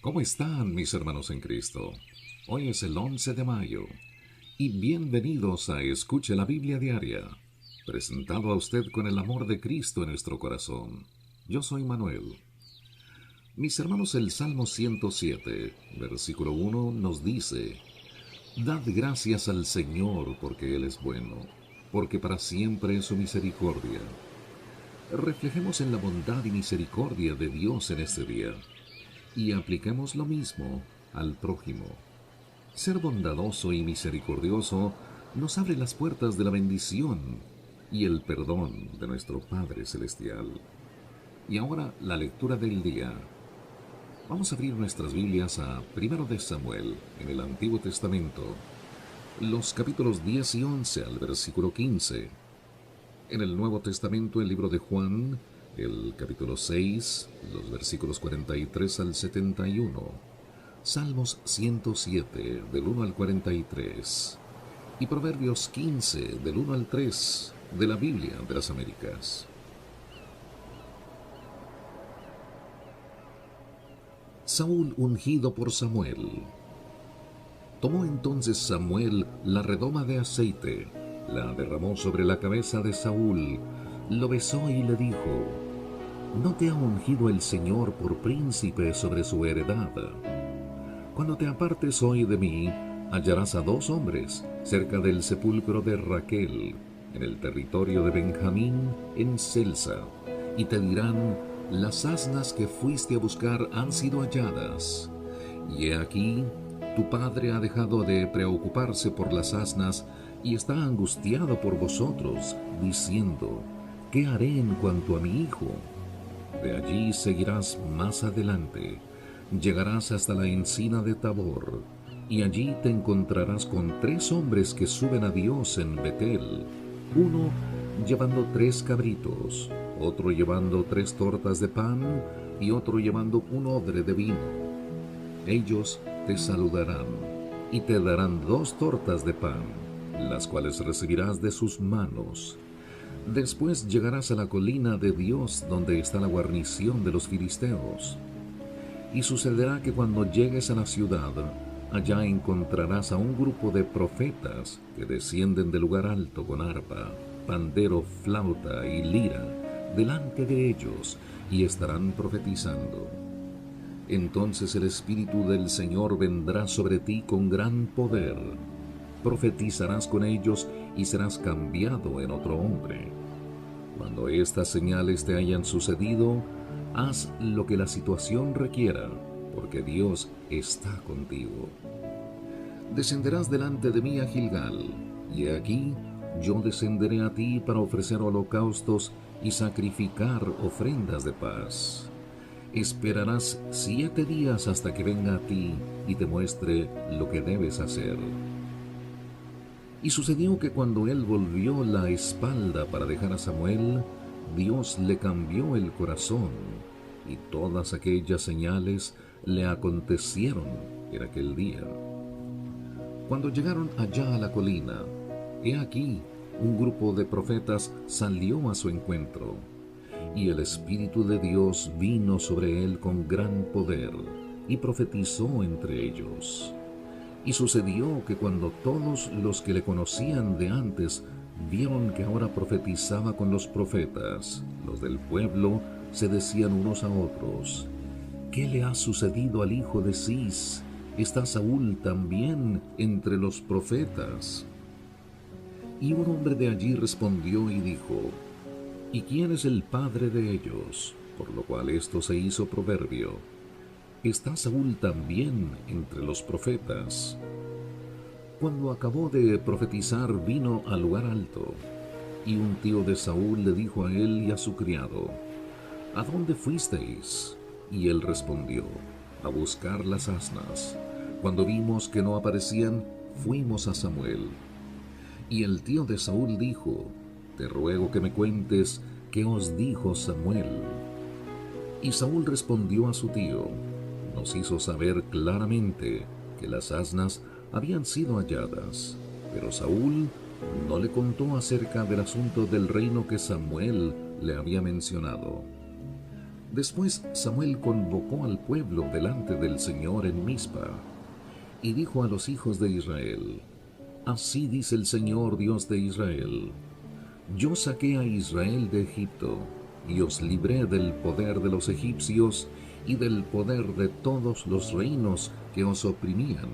¿Cómo están mis hermanos en Cristo? Hoy es el 11 de mayo y bienvenidos a Escuche la Biblia Diaria, presentado a usted con el amor de Cristo en nuestro corazón. Yo soy Manuel. Mis hermanos, el Salmo 107, versículo 1 nos dice: Dad gracias al Señor porque Él es bueno, porque para siempre es su misericordia. Reflejemos en la bondad y misericordia de Dios en este día y apliquemos lo mismo al prójimo. Ser bondadoso y misericordioso nos abre las puertas de la bendición y el perdón de nuestro Padre Celestial. Y ahora la lectura del día. Vamos a abrir nuestras Biblias a 1 de Samuel, en el Antiguo Testamento, los capítulos 10 y 11 al versículo 15. En el Nuevo Testamento, el libro de Juan, el capítulo 6, los versículos 43 al 71. Salmos 107, del 1 al 43. Y Proverbios 15, del 1 al 3, de la Biblia de las Américas. Saúl ungido por Samuel. Tomó entonces Samuel la redoma de aceite, la derramó sobre la cabeza de Saúl, lo besó y le dijo: ¿No te ha ungido el Señor por príncipe sobre su heredad? Cuando te apartes hoy de mí, hallarás a 2 hombres cerca del sepulcro de Raquel, en el territorio de Benjamín, en Selsa, y te dirán: las asnas que fuiste a buscar han sido halladas. Y he aquí, tu padre ha dejado de preocuparse por las asnas y está angustiado por vosotros, diciendo: ¿qué haré en cuanto a mi hijo? De allí seguirás más adelante, llegarás hasta la encina de Tabor, y allí te encontrarás con 3 hombres que suben a Dios en Betel, uno llevando 3 cabritos, otro llevando 3 tortas de pan y otro llevando un odre de vino. Ellos te saludarán y te darán 2 tortas de pan, las cuales recibirás de sus manos. Después llegarás a la colina de Dios, donde está la guarnición de los filisteos. Y sucederá que cuando llegues a la ciudad, allá encontrarás a un grupo de profetas que descienden del lugar alto con arpa, pandero, flauta y lira delante de ellos, y estarán profetizando. Entonces el Espíritu del Señor vendrá sobre ti con gran poder. Profetizarás con ellos y serás cambiado en otro hombre. Cuando estas señales te hayan sucedido, haz lo que la situación requiera, porque Dios está contigo. Descenderás delante de mí a Gilgal, y he aquí, yo descenderé a ti para ofrecer holocaustos y sacrificar ofrendas de paz. Esperarás 7 días hasta que venga a ti y te muestre lo que debes hacer. Y sucedió que cuando él volvió la espalda para dejar a Samuel, Dios le cambió el corazón, y todas aquellas señales le acontecieron en aquel día. Cuando llegaron allá a la colina, he aquí, un grupo de profetas salió a su encuentro, y el Espíritu de Dios vino sobre él con gran poder, y profetizó entre ellos. Y sucedió que cuando todos los que le conocían de antes vieron que ahora profetizaba con los profetas, los del pueblo se decían unos a otros: ¿qué le ha sucedido al hijo de Cis? ¿Está Saúl también entre los profetas? Y un hombre de allí respondió y dijo: ¿y quién es el padre de ellos? Por lo cual esto se hizo proverbio: ¿está Saúl también entre los profetas? Cuando acabó de profetizar, vino al lugar alto, y un tío de Saúl le dijo a él y a su criado: ¿a dónde fuisteis? Y él respondió: a buscar las asnas. Cuando vimos que no aparecían, fuimos a Samuel. Y el tío de Saúl dijo: te ruego que me cuentes qué os dijo Samuel. Y Saúl respondió a su tío: nos hizo saber claramente que las asnas habían sido halladas, pero Saúl no le contó acerca del asunto del reino que Samuel le había mencionado. Después Samuel convocó al pueblo delante del Señor en Mizpa, y dijo a los hijos de Israel: Así dice el Señor Dios de Israel: Yo saqué a Israel de Egipto, y os libré del poder de los egipcios y del poder de todos los reinos que os oprimían.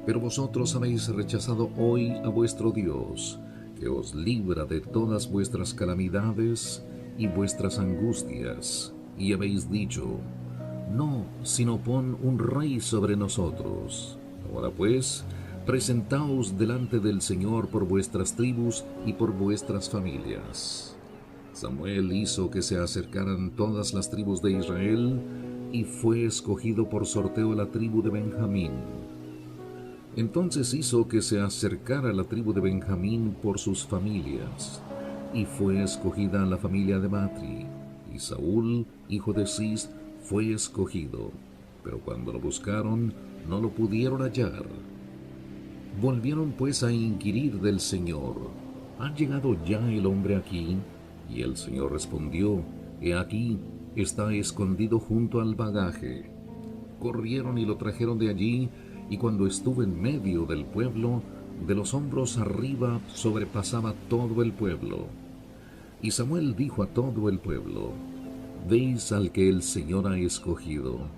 Pero vosotros habéis rechazado hoy a vuestro Dios, que os libra de todas vuestras calamidades y vuestras angustias, y habéis dicho: No, sino pon un rey sobre nosotros. Ahora pues, presentaos delante del Señor por vuestras tribus y por vuestras familias. Samuel hizo que se acercaran todas las tribus de Israel, y fue escogido por sorteo la tribu de Benjamín. Entonces hizo que se acercara la tribu de Benjamín por sus familias, y fue escogida la familia de Matri, y Saúl, hijo de Cis, fue escogido, pero cuando lo buscaron, no lo pudieron hallar. Volvieron pues a inquirir del Señor: ¿Ha llegado ya el hombre aquí? Y el Señor respondió: He aquí, está escondido junto al bagaje. Corrieron y lo trajeron de allí, y cuando estuvo en medio del pueblo, de los hombros arriba sobrepasaba todo el pueblo. Y Samuel dijo a todo el pueblo: Veis al que el Señor ha escogido.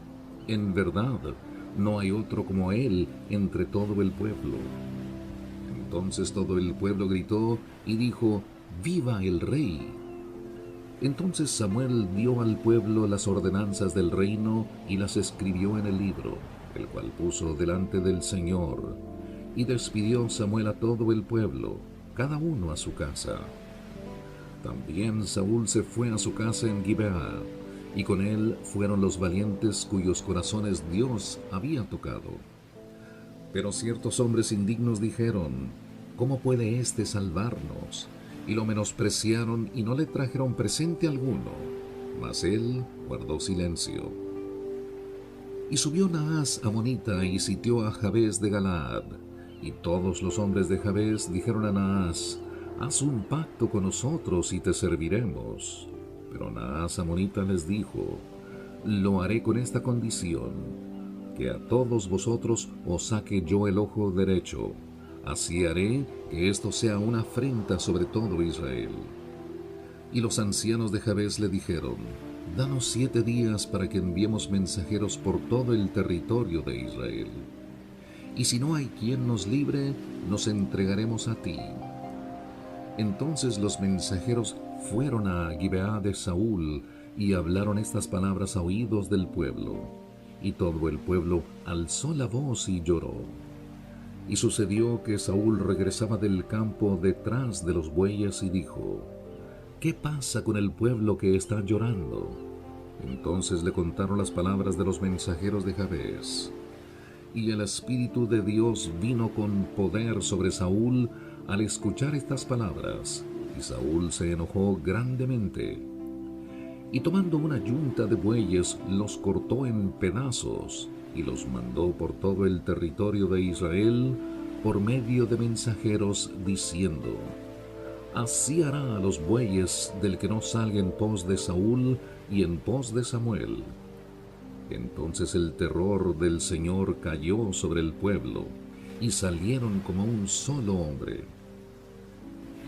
En verdad, no hay otro como él entre todo el pueblo. Entonces todo el pueblo gritó y dijo: ¡Viva el rey! Entonces Samuel dio al pueblo las ordenanzas del reino y las escribió en el libro, el cual puso delante del Señor. Y despidió Samuel a todo el pueblo, cada uno a su casa. También Saúl se fue a su casa en Gibeá, y con él fueron los valientes cuyos corazones Dios había tocado. Pero ciertos hombres indignos dijeron: ¿Cómo puede éste salvarnos? Y lo menospreciaron y no le trajeron presente alguno, mas él guardó silencio. Y subió Naas amonita y sitió a Jabes de Galaad, y todos los hombres de Jabes dijeron a Naas: Haz un pacto con nosotros y te serviremos. Pero Naas amonita les dijo: Lo haré con esta condición, que a todos vosotros os saque yo el ojo derecho. Así haré que esto sea una afrenta sobre todo Israel. Y los ancianos de Jabes le dijeron: Danos 7 días para que enviemos mensajeros por todo el territorio de Israel. Y si no hay quien nos libre, nos entregaremos a ti. Entonces los mensajeros fueron a Gibeá de Saúl y hablaron estas palabras a oídos del pueblo. Y todo el pueblo alzó la voz y lloró. Y sucedió que Saúl regresaba del campo detrás de los bueyes y dijo: ¿Qué pasa con el pueblo que está llorando? Entonces le contaron las palabras de los mensajeros de Jabes. Y el Espíritu de Dios vino con poder sobre Saúl al escuchar estas palabras, y Saúl se enojó grandemente. Y tomando una yunta de bueyes, los cortó en pedazos, y los mandó por todo el territorio de Israel por medio de mensajeros, diciendo: Así hará a los bueyes del que no salga en pos de Saúl y en pos de Samuel. Entonces el terror del Señor cayó sobre el pueblo, y salieron como un solo hombre.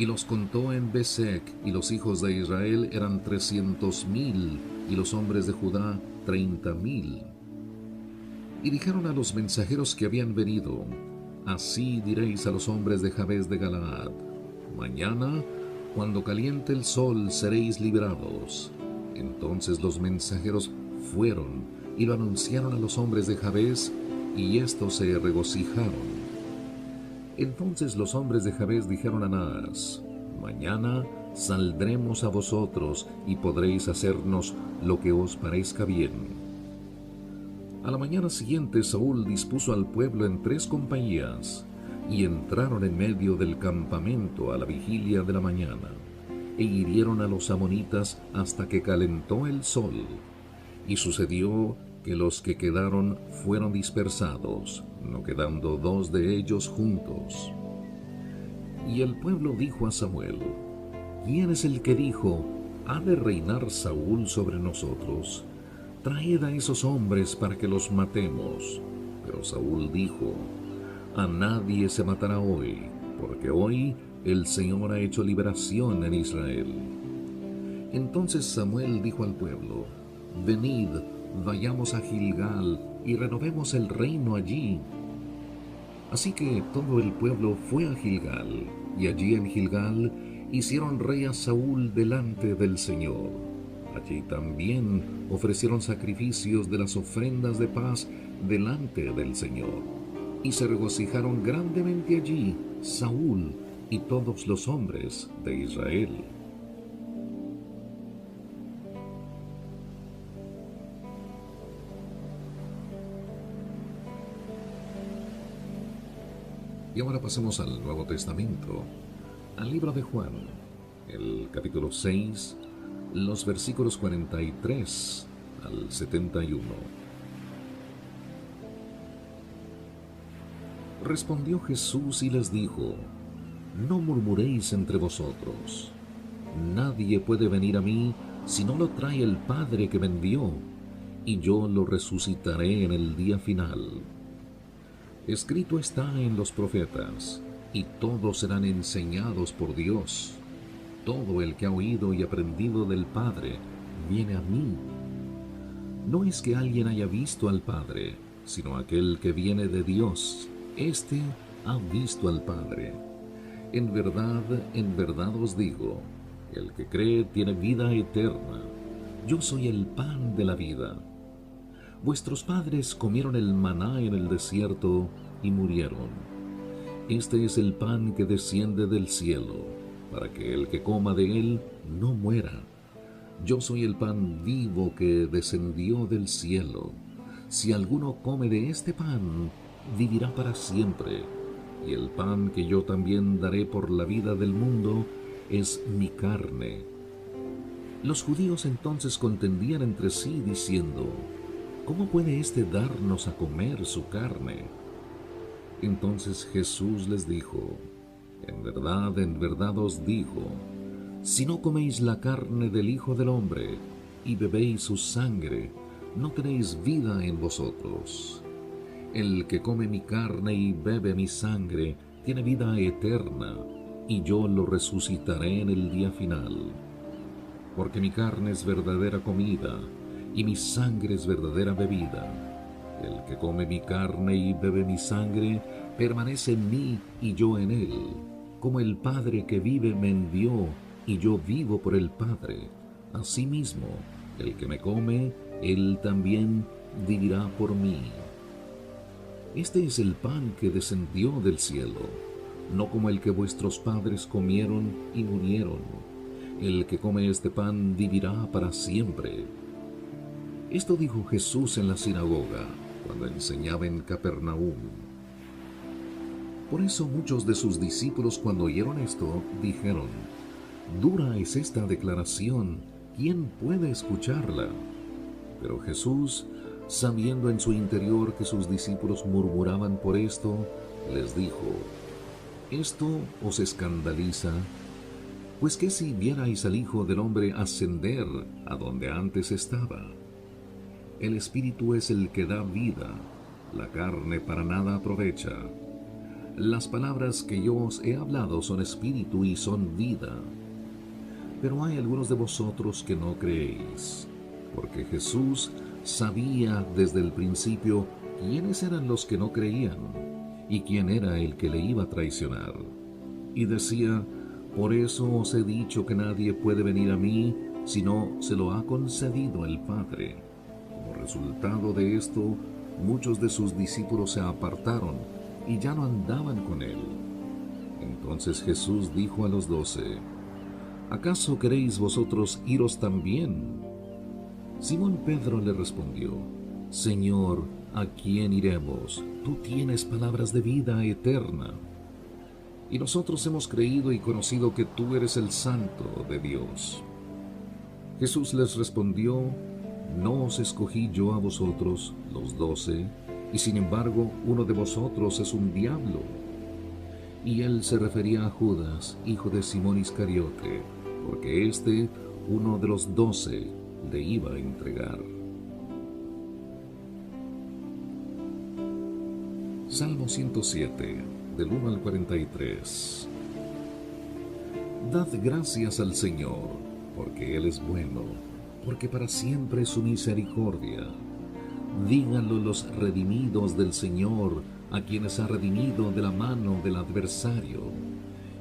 Y los contó en Besec, y los hijos de Israel eran 300,000, y los hombres de Judá 30,000. Y dijeron a los mensajeros que habían venido: Así diréis a los hombres de Jabes de Galaad: Mañana, cuando caliente el sol, seréis librados. Entonces los mensajeros fueron y lo anunciaron a los hombres de Jabes, y éstos se regocijaron. Entonces los hombres de Jabes dijeron a Naas: Mañana saldremos a vosotros y podréis hacernos lo que os parezca bien. A la mañana siguiente Saúl dispuso al pueblo en 3 compañías, y entraron en medio del campamento a la vigilia de la mañana, e hirieron a los amonitas hasta que calentó el sol. Y sucedió que los que quedaron fueron dispersados, no quedando 2 de ellos juntos. Y el pueblo dijo a Samuel: ¿Quién es el que dijo: ¿Ha de reinar Saúl sobre nosotros? Traed a esos hombres para que los matemos. Pero Saúl dijo: a nadie se matará hoy, porque hoy el Señor ha hecho liberación en Israel. Entonces Samuel dijo al pueblo: venid, vayamos a Gilgal y renovemos el reino allí. Así que todo el pueblo fue a Gilgal, y allí en Gilgal hicieron rey a Saúl delante del Señor. Allí también ofrecieron sacrificios de las ofrendas de paz delante del Señor. Y se regocijaron grandemente allí Saúl y todos los hombres de Israel. Y ahora pasemos al Nuevo Testamento, al libro de Juan, el capítulo 6, los versículos 43 al 71. Respondió Jesús y les dijo: no murmuréis entre vosotros. Nadie puede venir a mí si no lo trae el Padre que me envió, y yo lo resucitaré en el día final. Escrito está en los profetas, y todos serán enseñados por Dios. Todo el que ha oído y aprendido del Padre viene a mí. No es que alguien haya visto al Padre, sino aquel que viene de Dios. Este ha visto al Padre. En verdad os digo, el que cree tiene vida eterna. Yo soy el pan de la vida. Vuestros padres comieron el maná en el desierto y murieron. Este es el pan que desciende del cielo, para que el que coma de él no muera. Yo soy el pan vivo que descendió del cielo. Si alguno come de este pan, vivirá para siempre. Y el pan que yo también daré por la vida del mundo es mi carne. Los judíos entonces contendían entre sí diciendo: ¿cómo puede éste darnos a comer su carne? Entonces Jesús les dijo: en verdad os digo, si no coméis la carne del Hijo del Hombre y bebéis su sangre, no tenéis vida en vosotros. El que come mi carne y bebe mi sangre tiene vida eterna, y yo lo resucitaré en el día final. Porque mi carne es verdadera comida, y mi sangre es verdadera bebida. El que come mi carne y bebe mi sangre permanece en mí y yo en él, como el Padre que vive me envió y yo vivo por el Padre. Asimismo, el que me come, él también vivirá por mí. Este es el pan que descendió del cielo, no como el que vuestros padres comieron y murieron. El que come este pan vivirá para siempre. Esto dijo Jesús en la sinagoga, cuando enseñaba en Capernaum. Por eso muchos de sus discípulos, cuando oyeron esto, dijeron: dura es esta declaración, ¿quién puede escucharla? Pero Jesús, sabiendo en su interior que sus discípulos murmuraban por esto, les dijo: ¿esto os escandaliza? Pues qué si vierais al Hijo del Hombre ascender a donde antes estaba. El Espíritu es el que da vida, la carne para nada aprovecha. Las palabras que yo os he hablado son espíritu y son vida. Pero hay algunos de vosotros que no creéis, porque Jesús sabía desde el principio quiénes eran los que no creían y quién era el que le iba a traicionar. Y decía: por eso os he dicho que nadie puede venir a mí si no se lo ha concedido el Padre. Como resultado de esto, muchos de sus discípulos se apartaron y ya no andaban con él. Entonces Jesús dijo a los 12: ¿acaso queréis vosotros iros también? Simón Pedro le respondió: Señor, ¿a quién iremos? Tú tienes palabras de vida eterna. Y nosotros hemos creído y conocido que tú eres el Santo de Dios. Jesús les respondió: ¿no os escogí yo a vosotros, los 12, y sin embargo uno de vosotros es un diablo? Y él se refería a Judas, hijo de Simón Iscariote, porque éste uno de los 12 le iba a entregar. Salmo 107, del 1 al 43. Dad gracias al Señor, porque Él es bueno, porque para siempre es su misericordia. Díganlo los redimidos del Señor, a quienes ha redimido de la mano del adversario,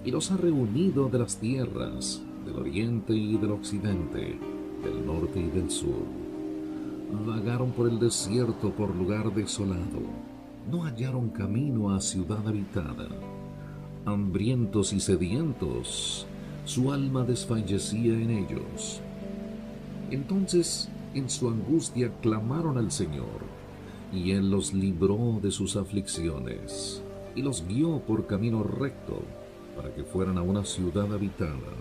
y los ha reunido de las tierras, del oriente y del occidente, del norte y del sur. Vagaron por el desierto por lugar desolado, no hallaron camino a ciudad habitada. Hambrientos y sedientos, su alma desfallecía en ellos. Entonces, en su angustia clamaron al Señor, y Él los libró de sus aflicciones, y los guió por camino recto, para que fueran a una ciudad habitada.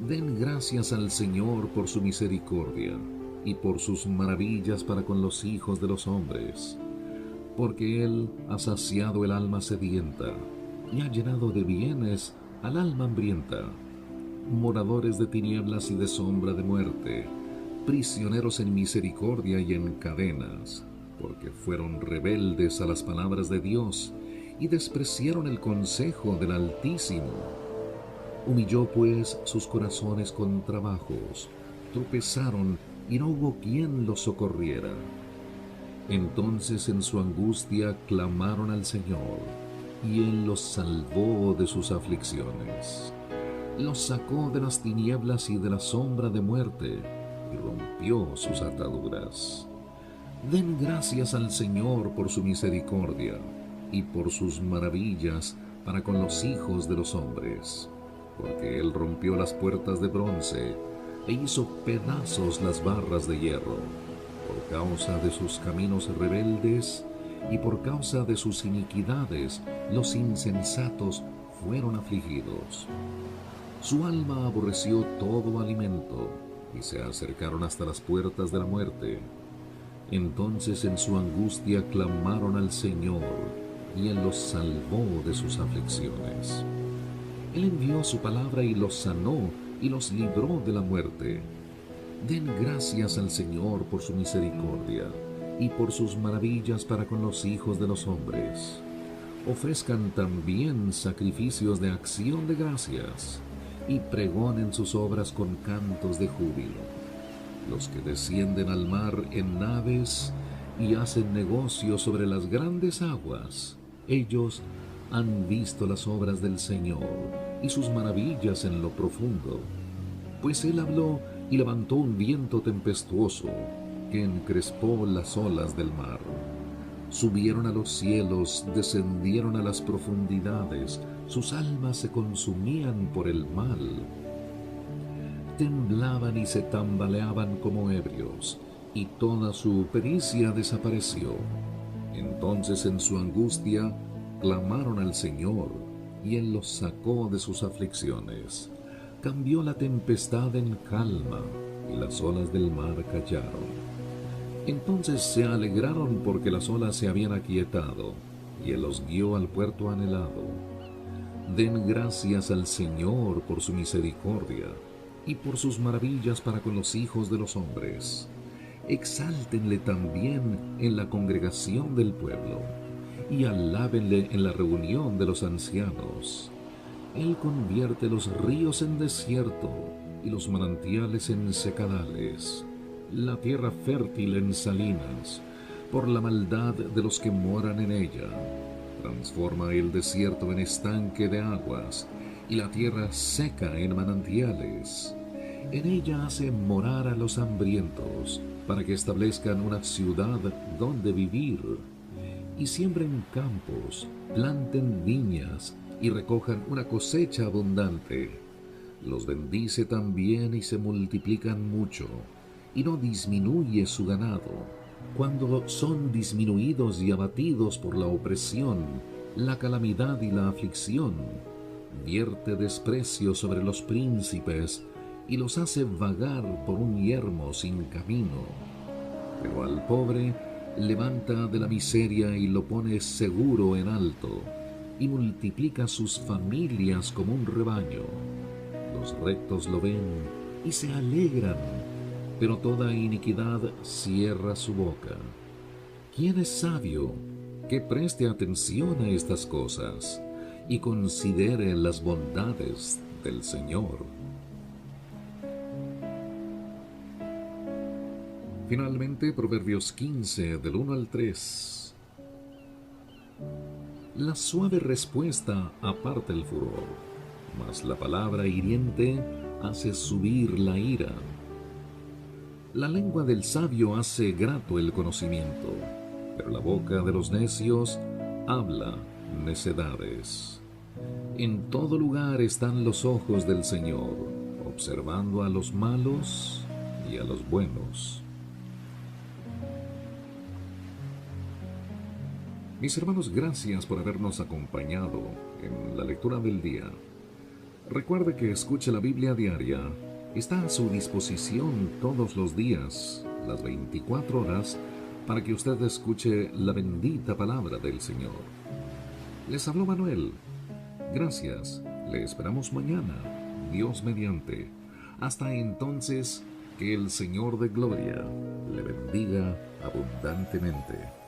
Den gracias al Señor por su misericordia, y por sus maravillas para con los hijos de los hombres, porque Él ha saciado el alma sedienta, y ha llenado de bienes al alma hambrienta. Moradores de tinieblas y de sombra de muerte, prisioneros en misericordia y en cadenas, porque fueron rebeldes a las palabras de Dios y despreciaron el consejo del Altísimo. Humilló pues sus corazones con trabajos, tropezaron y no hubo quien los socorriera. Entonces en su angustia clamaron al Señor, y Él los salvó de sus aflicciones. Los sacó de las tinieblas y de la sombra de muerte, y rompió sus ataduras. Den gracias al Señor por su misericordia, y por sus maravillas para con los hijos de los hombres, porque Él rompió las puertas de bronce, e hizo pedazos las barras de hierro. Por causa de sus caminos rebeldes y por causa de sus iniquidades, los insensatos fueron afligidos. Su alma aborreció todo alimento, y se acercaron hasta las puertas de la muerte. Entonces en su angustia clamaron al Señor, y Él los salvó de sus aflicciones. Él envió su palabra y los sanó, y los libró de la muerte. Den gracias al Señor por su misericordia, y por sus maravillas para con los hijos de los hombres. Ofrezcan también sacrificios de acción de gracias, y pregonen sus obras con cantos de júbilo. Los que descienden al mar en naves y hacen negocio sobre las grandes aguas, ellos han visto las obras del Señor y sus maravillas en lo profundo. Pues Él habló y levantó un viento tempestuoso que encrespó las olas del mar. Subieron a los cielos, descendieron a las profundidades, sus almas se consumían por el mal. Temblaban y se tambaleaban como ebrios, y toda su pericia desapareció. Entonces en su angustia clamaron al Señor, y Él los sacó de sus aflicciones. Cambió la tempestad en calma, y las olas del mar callaron. Entonces se alegraron porque las olas se habían aquietado, y Él los guió al puerto anhelado. Den gracias al Señor por su misericordia, y por sus maravillas para con los hijos de los hombres. Exáltenle también en la congregación del pueblo, y alábenle en la reunión de los ancianos. Él convierte los ríos en desierto, y los manantiales en secadales, la tierra fértil en salinas, por la maldad de los que moran en ella. Transforma el desierto en estanque de aguas, y la tierra seca en manantiales. En ella hace morar a los hambrientos, para que establezcan una ciudad donde vivir. Y siembren campos, planten viñas, y recojan una cosecha abundante. Los bendice también y se multiplican mucho, y no disminuye su ganado. Cuando son disminuidos y abatidos por la opresión, la calamidad y la aflicción, vierte desprecio sobre los príncipes y los hace vagar por un yermo sin camino. Pero al pobre levanta de la miseria y lo pone seguro en alto, y multiplica sus familias como un rebaño. Los rectos lo ven y se alegran, pero toda iniquidad cierra su boca. ¿Quién es sabio? Que preste atención a estas cosas y considere las bondades del Señor. Finalmente, Proverbios 15, del 1 al 3. La suave respuesta aparta el furor, mas la palabra hiriente hace subir la ira. La lengua del sabio hace grato el conocimiento, pero la boca de los necios habla necedades. En todo lugar están los ojos del Señor, observando a los malos y a los buenos. Mis hermanos, gracias por habernos acompañado en la lectura del día. Recuerde que Escuche la Biblia Diaria está a su disposición todos los días, las 24 horas, para que usted escuche la bendita palabra del Señor. Les habló Manuel. Gracias. Le esperamos mañana, Dios mediante. Hasta entonces, que el Señor de gloria le bendiga abundantemente.